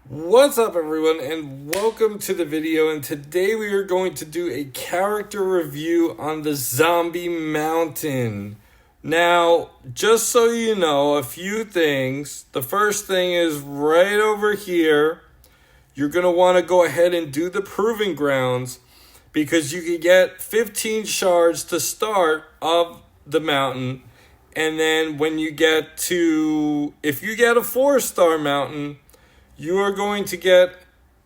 What's up everyone and welcome to the video, and today we are going to do a character review on the Zombie Mountain. Now, just so you know, a few things. The first thing is right over here. You're going to want to go ahead and do the Proving Grounds because you can get 15 shards to start of the mountain. And then when you get to, if you get a 4-star mountain, you are going to get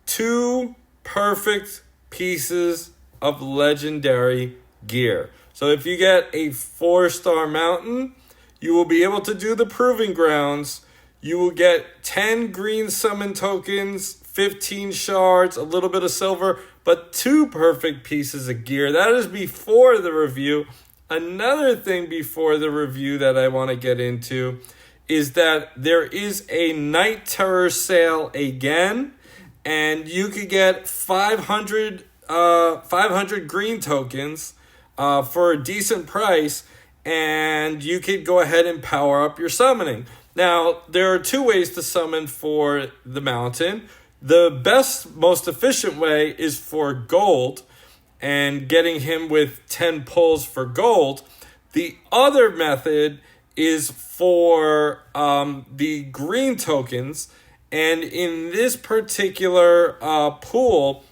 2 perfect pieces of legendary gear. So if you get a 4-star mountain, you will be able to do the Proving Grounds. You will get 10 green summon tokens, 15 shards, a little bit of silver, but 2 perfect pieces of gear. That is before the review. Another thing before the review that I want to get into is that there is a Night Terror sale again, and you could get 500 green tokens for a decent price, and you could go ahead and power up your summoning. Now, there are 2 ways to summon for the mountain. The best, most efficient way is for gold, and getting him with 10 pulls for gold. The other method is for the green tokens, and in this particular pool,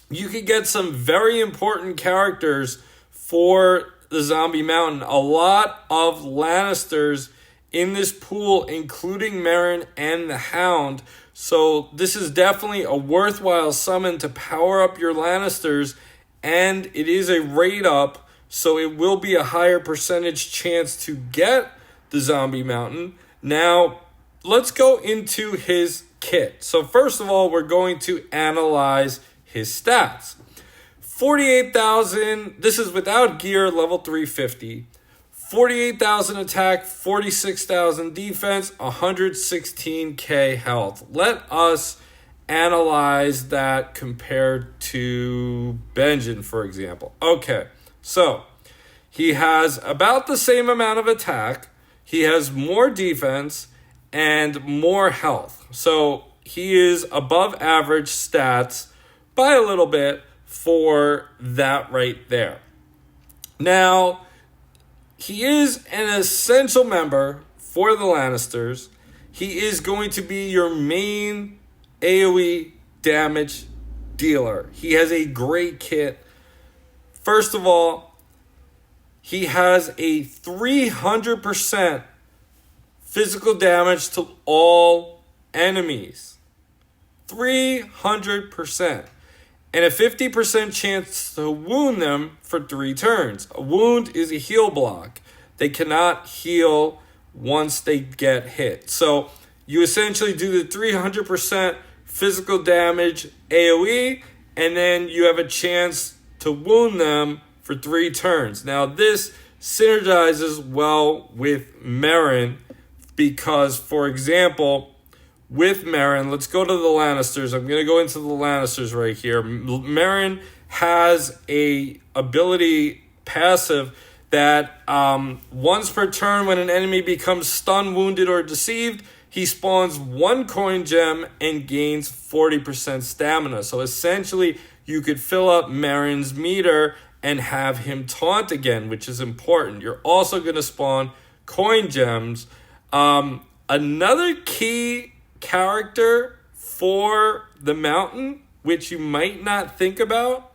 you could get some very important characters for the Zombie Mountain. A lot of Lannisters in this pool, including Meryn and the Hound. So this is definitely a worthwhile summon to power up your Lannisters, and it is a rate up, so it will be a higher percentage chance to get the Zombie Mountain. Now, let's go into his kit. So first of all, we're going to analyze his stats. 48,000, this is without gear, level 350. 48,000 attack, 46,000 defense, 116k health. Let us analyze that compared to Benjen, for example. Okay, so he has about the same amount of attack. He has more defense and more health. So he is above average stats by a little bit for that right there. Now, he is an essential member for the Lannisters. He is going to be your main AoE damage dealer. He has a great kit. First of all, he has a 300% physical damage to all enemies. 300%. And a 50% chance to wound them for 3 turns. A wound is a heal block. They cannot heal once they get hit. So you essentially do the 300% physical damage AoE, and then you have a chance to wound them for 3 turns. Now, this synergizes well with Meryn because, for example, with Meryn, let's go to the Lannisters. I'm going to go into the Lannisters right here. Meryn has a ability passive that once per turn when an enemy becomes stunned, wounded, or deceived, he spawns 1 coin gem and gains 40% stamina. So essentially, you could fill up Meryn's meter and have him taunt again, which is important. You're also going to spawn coin gems. Another key character for the mountain, which you might not think about,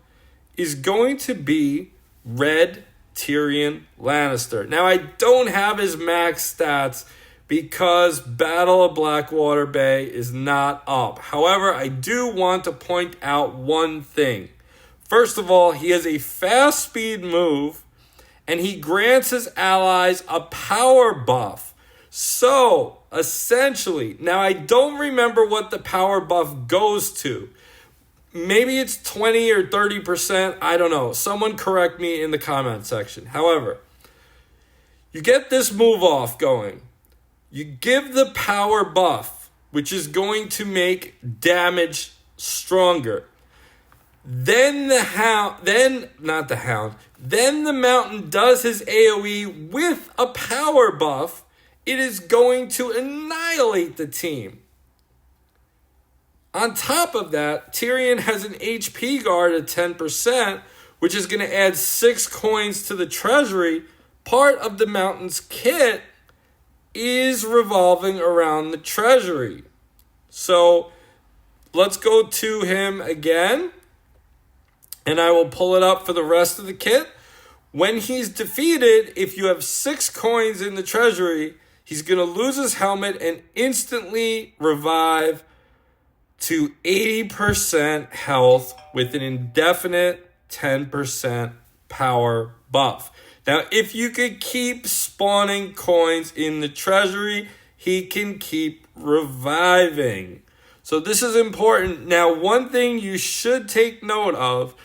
is going to be Red Tyrion Lannister. Now, I don't have his max stats because Battle of Blackwater Bay is not up. However, I do want to point out one thing. First of all, he has a fast speed move, and he grants his allies a power buff. So, essentially, now I don't remember what the power buff goes to. Maybe it's 20 or 30%. I don't know. Someone correct me in the comment section. However, you get this move off going. You give the power buff, which is going to make damage stronger. Then the mountain does his AoE with a power buff. It is going to annihilate the team. On top of that, Tyrion has an HP guard at 10%, which is going to add 6 coins to the treasury. Part of the Mountain's kit is revolving around the treasury. So let's go to him again, and I will pull it up for the rest of the kit. When he's defeated, if you have 6 coins in the treasury, he's going to lose his helmet and instantly revive to 80% health with an indefinite 10% power buff. Now, if you could keep spawning coins in the treasury, he can keep reviving. So this is important. Now, one thing you should take note of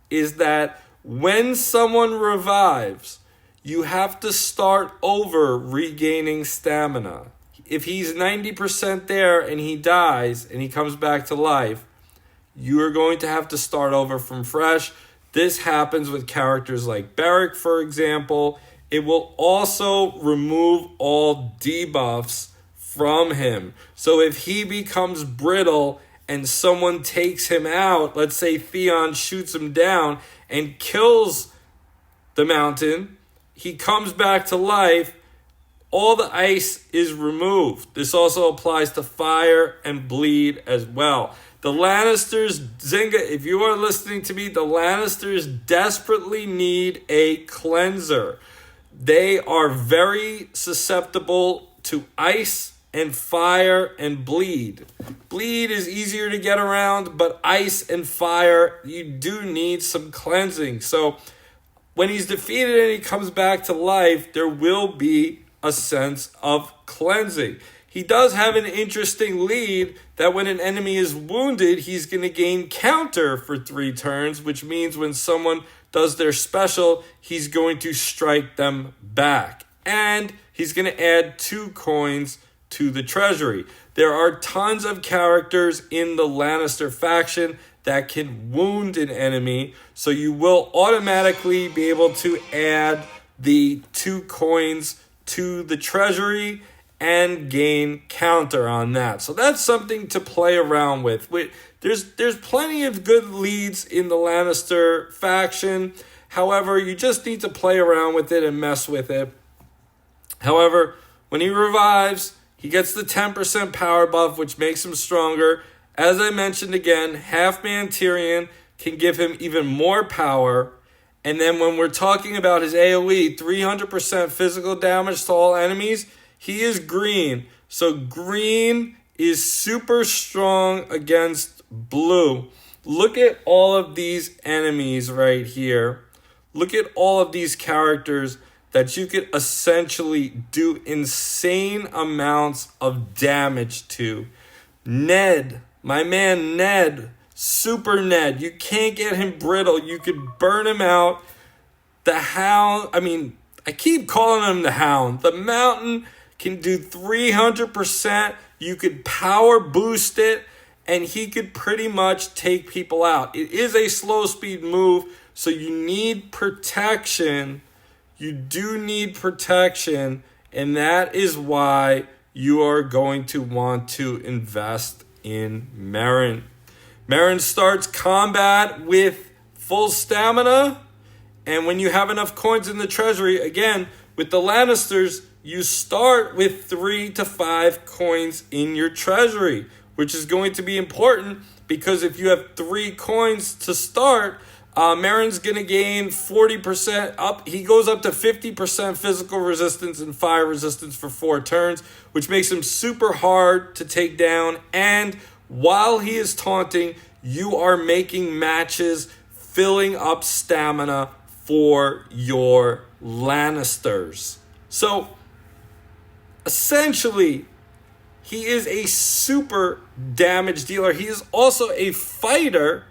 is that when someone revives, you have to start over regaining stamina. If he's 90% there and he dies and he comes back to life, you are going to have to start over from fresh. This happens with characters like Beric, for example. It will also remove all debuffs from him. So if he becomes brittle and someone takes him out, let's say Theon shoots him down and kills the Mountain, he comes back to life, all the ice is removed. This also applies to fire and bleed as well. The Lannisters, Zynga, if you are listening to me, the Lannisters desperately need a cleanser. They are very susceptible to ice and fire and bleed. Bleed is easier to get around, but ice and fire, you do need some cleansing. So when he's defeated and he comes back to life, there will be a sense of cleansing. He does have an interesting lead that when an enemy is wounded, he's going to gain counter for 3 turns, which means when someone does their special, he's going to strike them back. And he's going to add 2 coins to the treasury. There are tons of characters in the Lannister faction that can wound an enemy, so you will automatically be able to add the 2 coins to the treasury and gain counter on that. So that's something to play around with. There's plenty of good leads in the Lannister faction. However, you just need to play around with it and mess with it. However, when he revives, he gets the 10% power buff, which makes him stronger. As I mentioned again, Half-Man Tyrion can give him even more power. And then when we're talking about his AoE, 300% physical damage to all enemies, he is green. So green is super strong against blue. Look at all of these enemies right here. Look at all of these characters that you could essentially do insane amounts of damage to. Ned, my man Ned, Super Ned, you can't get him brittle. You could burn him out. The Hound, I keep calling him the Hound. The Mountain can do 300%. You could power boost it, and he could pretty much take people out. It is a slow speed move, so you need protection. You do need protection, and that is why you are going to want to invest in Meryn. Meryn starts combat with full stamina, and when you have enough coins in the treasury, again, with the Lannisters, you start with 3 to 5 coins in your treasury, which is going to be important because if you have 3 coins to start, Meryn's going to gain 40% up. He goes up to 50% physical resistance and fire resistance for 4 turns, which makes him super hard to take down. And while he is taunting, you are making matches, filling up stamina for your Lannisters. So, essentially, he is a super damage dealer. He is also a fighter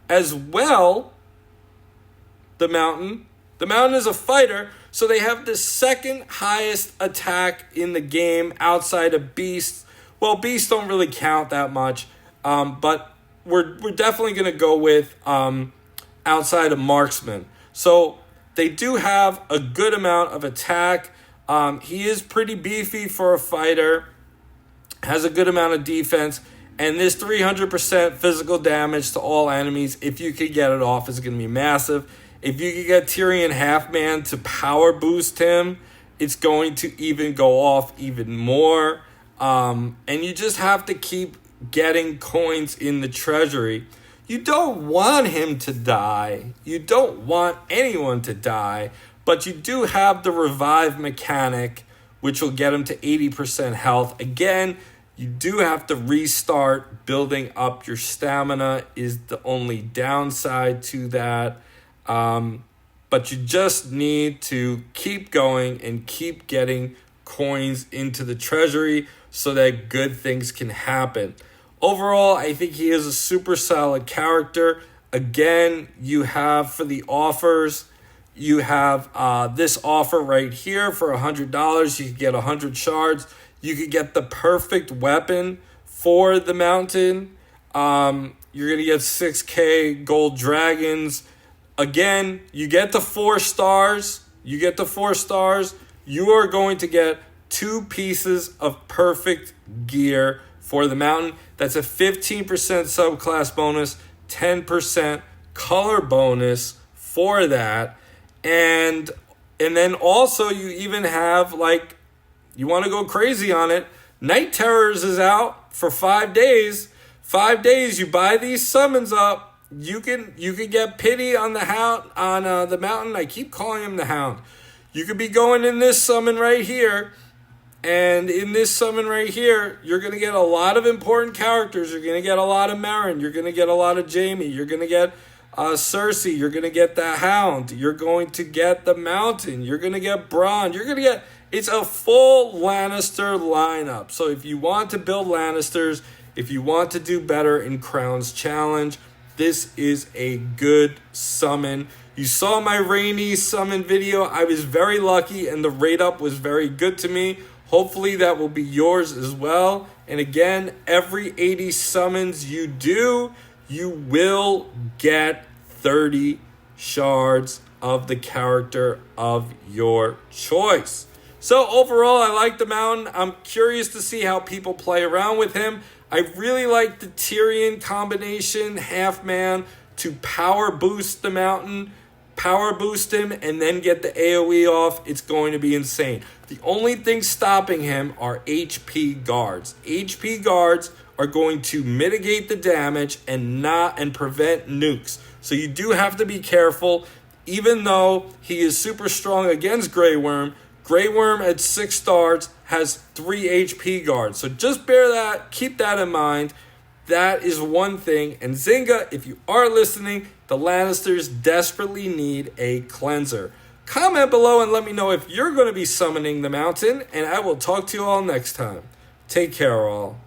as well. The Mountain is a fighter, so they have the second highest attack in the game outside of Beasts. Well, Beasts don't really count that much, but we're definitely going to go with outside of Marksman. So they do have a good amount of attack. He is pretty beefy for a fighter, has a good amount of defense, And this 300% physical damage to all enemies, if you could get it off, is going to be massive. If you could get Tyrion Halfman to power boost him, it's going to even go off even more. And you just have to keep getting coins in the treasury. You don't want him to die. You don't want anyone to die. But you do have the revive mechanic, which will get him to 80% health. Again, you do have to restart. Building up your stamina is the only downside to that. But you just need to keep going and keep getting coins into the treasury so that good things can happen. Overall, I think he is a super solid character. Again, you have for the offers, you have this offer right here for $100. You can get 100 shards. You could get the perfect weapon for the mountain. You're going to get 6K gold dragons. Again, you get the 4 stars. You get the 4 stars. You are going to get 2 pieces of perfect gear for the mountain. That's a 15% subclass bonus, 10% color bonus for that. And then also you even have, like, you want to go crazy on it, Night Terrors is out for 5 days. 5 days, you buy these summons up. You can get pity on the hound on the mountain. I keep calling him the hound. You could be going in this summon right here, and in this summon right here, you're going to get a lot of important characters. You're going to get a lot of Meryn. You're going to get a lot of Jaime. You're going to get Cersei. You're going to get the hound. You're going to get the mountain. You're going to get Bronn. You're going to get... It's a full Lannister lineup. So if you want to build Lannisters, if you want to do better in Crown's Challenge, this is a good summon. You saw my rainy summon video. I was very lucky and the rate up was very good to me. Hopefully that will be yours as well. And again, every 80 summons you do, you will get 30 shards of the character of your choice. So overall, I like the mountain. I'm curious to see how people play around with him. I really like the Tyrion combination, Halfman, to power boost the mountain, power boost him, and then get the AoE off. It's going to be insane. The only thing stopping him are HP guards. HP guards are going to mitigate the damage and prevent nukes. So you do have to be careful. Even though he is super strong against Grey Worm, Grey Worm at 6 stars has 3 HP guards. So just keep that in mind. That is one thing. And Zynga, if you are listening, the Lannisters desperately need a cleanser. Comment below and let me know if you're going to be summoning the mountain, and I will talk to you all next time. Take care, all.